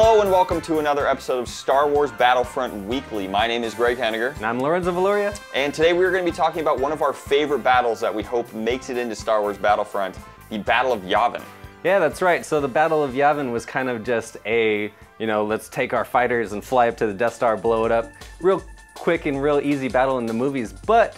Hello and welcome to another episode of Star Wars Battlefront Weekly. My name is Greg Henniger. And I'm Lorenzo Valoria. And today we're going to be talking about one of our favorite battles that we hope makes it into Star Wars Battlefront, the Battle of Yavin. Yeah, that's right. So the Battle of Yavin was kind of just a, let's take our fighters and fly up to the Death Star, blow it up. Real quick and real easy battle in the movies, but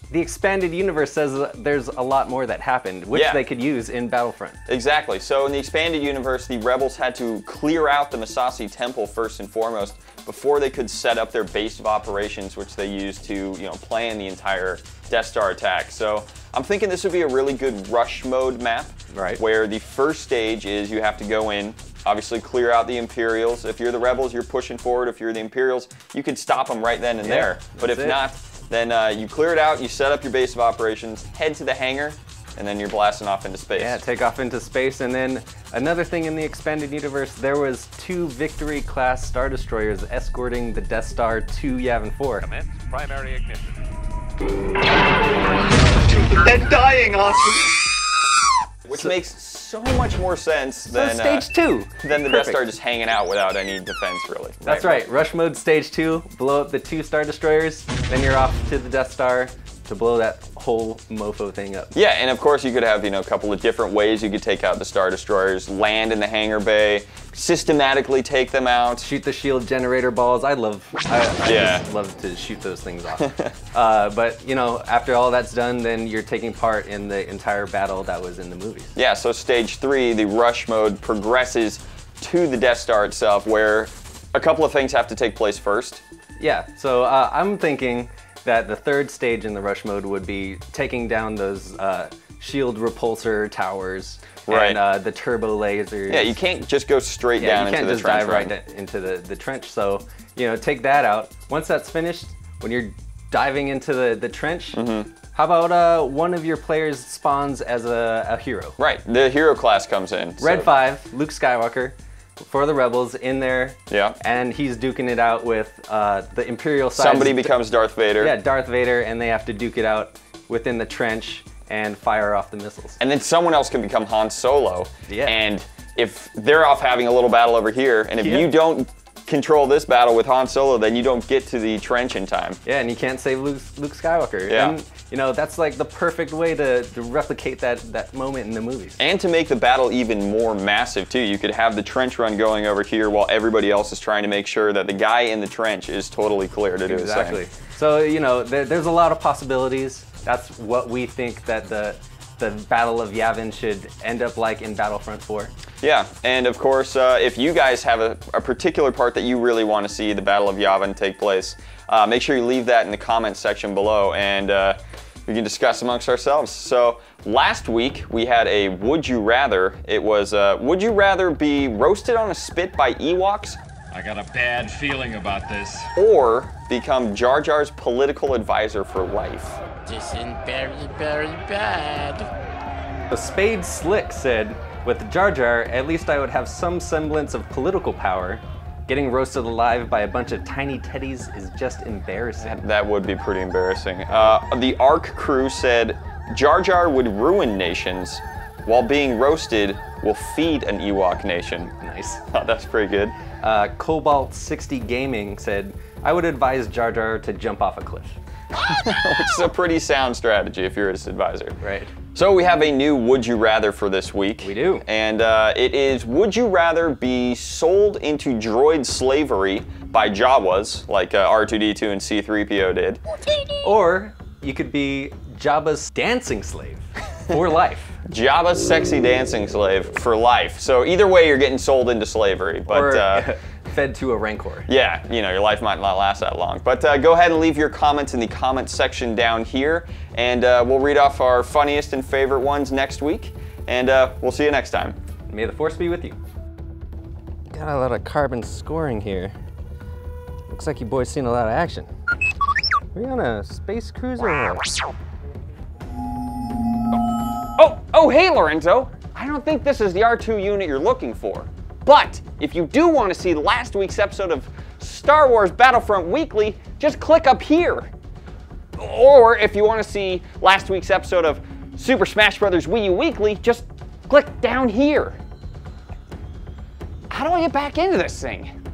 the expanded universe says there's a lot more that happened, which they could use in Battlefront. Exactly. So in the expanded universe, the rebels had to clear out the Massassi Temple first and foremost before they could set up their base of operations, which they used to, plan the entire Death Star attack. So I'm thinking this would be a really good rush mode map, right? Where the first stage is you have to go in, obviously clear out the Imperials. If you're the rebels, you're pushing forward. If you're the Imperials, you could stop them right then and there. But if not, then you clear it out, you set up your base of operations, head to the hangar, and then you're blasting off into space. Yeah, take off into space. And then another thing in the expanded universe, there was 2 Victory-class Star Destroyers escorting the Death Star to Yavin 4. Commence primary ignition. They're dying, Austin! Which makes so much more sense than stage 2. Than the Death Star just hanging out without any defense, really. That's right. Rush mode stage 2, blow up the 2 Star Destroyers, then you're off to the Death Star to blow that whole mofo thing up. Yeah, and of course you could have, a couple of different ways you could take out the Star Destroyers. Land in the hangar bay, systematically take them out. Shoot the shield generator balls. I just love to shoot those things off. But, after all that's done, then you're taking part in the entire battle that was in the movies. Yeah, so stage 3, the rush mode, progresses to the Death Star itself, where a couple of things have to take place first. Yeah, so I'm thinking that the third stage in the rush mode would be taking down those shield repulsor towers and the turbo lasers. Yeah, you can't just go straight down into the trench. You can't just dive right into the trench. So, take that out. Once that's finished, when you're diving into the trench, how about one of your players spawns as a hero? Right, the hero class comes in. Red 5, Luke Skywalker, for the rebels in there. Yeah. And he's duking it out with the Imperial side. Somebody becomes Darth Vader. Yeah, Darth Vader, and they have to duke it out within the trench and fire off the missiles. And then someone else can become Han Solo. Yeah. And if they're off having a little battle over here, and if you don't control this battle with Han Solo, then you don't get to the trench in time. Yeah, and you can't save Luke Skywalker. Yeah. And, that's like the perfect way to replicate that moment in the movies. And to make the battle even more massive too, you could have the trench run going over here while everybody else is trying to make sure that the guy in the trench is totally clear to do the same. Exactly. So, there's a lot of possibilities. That's what we think that the Battle of Yavin should end up like in Battlefront 4. Yeah, and of course, if you guys have a particular part that you really want to see the Battle of Yavin take place, make sure you leave that in the comments section below, and we can discuss amongst ourselves. So last week we had a Would You Rather. It was, would you rather be roasted on a spit by Ewoks? I got a bad feeling about this. Or become Jar Jar's political advisor for life? This is very, very bad. So Spade Slick said, with Jar Jar, at least I would have some semblance of political power. Getting roasted alive by a bunch of tiny teddies is just embarrassing. That would be pretty embarrassing. The ARC crew said, Jar Jar would ruin nations, while being roasted will feed an Ewok nation. Nice. Oh, that's pretty good. Cobalt 60 Gaming said, I would advise Jar Jar to jump off a cliff. Which is a pretty sound strategy if you're his advisor. Right. So we have a new Would You Rather for this week. We do. And it is, would you rather be sold into droid slavery by Jawas, like R2-D2 and C-3PO did? Or you could be Jabba's dancing slave for life. Jabba's sexy dancing slave for life. So either way, you're getting sold into slavery. But or fed to a Rancor. Yeah, your life might not last that long. But go ahead and leave your comments in the comments section down here, and we'll read off our funniest and favorite ones next week. And we'll see you next time. May the Force be with you. Got a lot of carbon scoring here. Looks like you boys seen a lot of action. Are we on a space cruiser? Oh, hey, Lorenzo. I don't think this is the R2 unit you're looking for. But if you do want to see last week's episode of Star Wars Battlefront Weekly, just click up here. Or if you want to see last week's episode of Super Smash Bros. Wii U Weekly, just click down here. How do I get back into this thing?